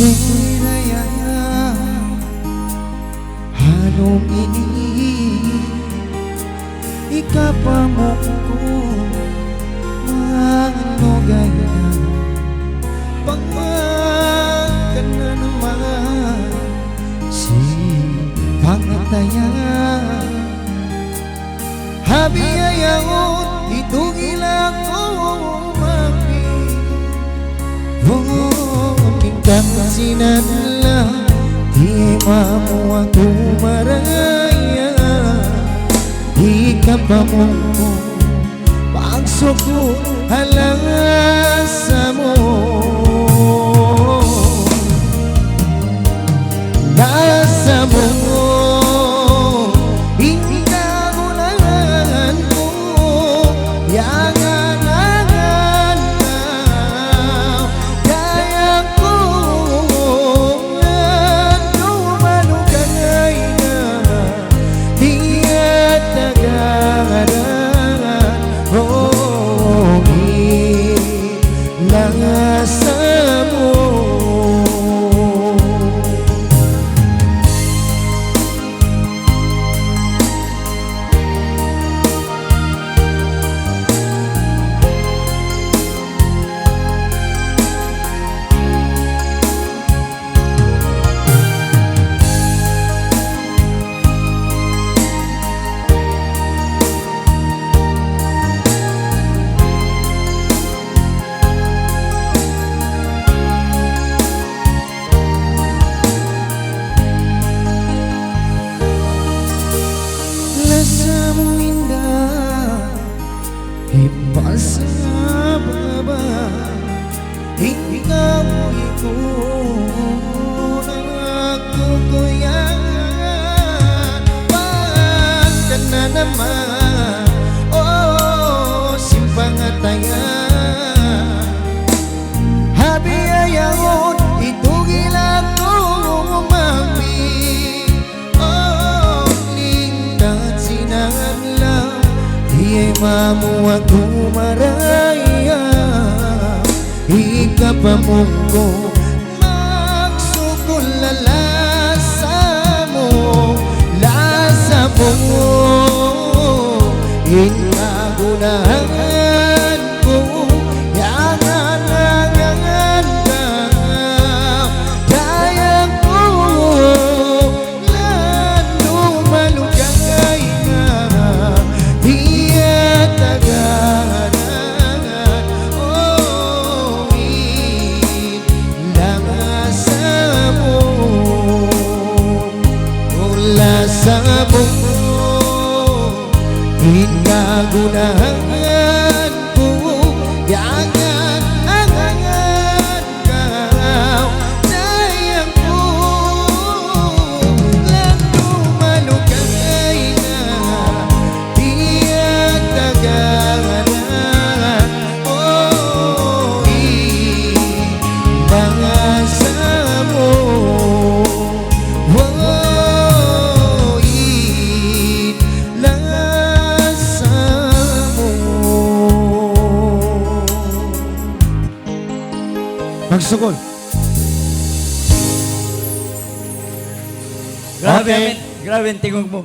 Seraya hanong ini ikapamoko manugay na pangmakan na naman si pangatayan habiyayaon itong ilang umami tingkang sinanla di mamu aku maraya di kapamu pagsuko halasamu nasamu ikaw ulangan ko yang anangan kaya ko lumalugay na di tagaran langasamu lasamu indah himpas sa baba ikaw ikot ako kuyangan pagka na naman oh simpangatayan habiyayaon itugila ko umami oh lingkat sinangan di mamu aku maraya ikapamungko magsukol lasamu lasamu inagunahan ko yang anangan ka kaya ko lalo malugay na iya tagaran oh langasamu lasamu inagunahan ko yang anangan kau sayang ko lalo malugay na iya tagaran oh langasamu oh langasamu magsukol. Grabe, grabe ang tingog mo.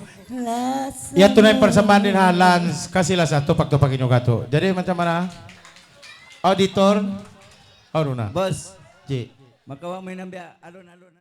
Yan tunay persembahan din ha, Lance Casillas ato pagtupakin yung gato. Jadi macam mana? Auditor, Aruna. Boss, Ji. magkawa mo yung nambya, alon-alon.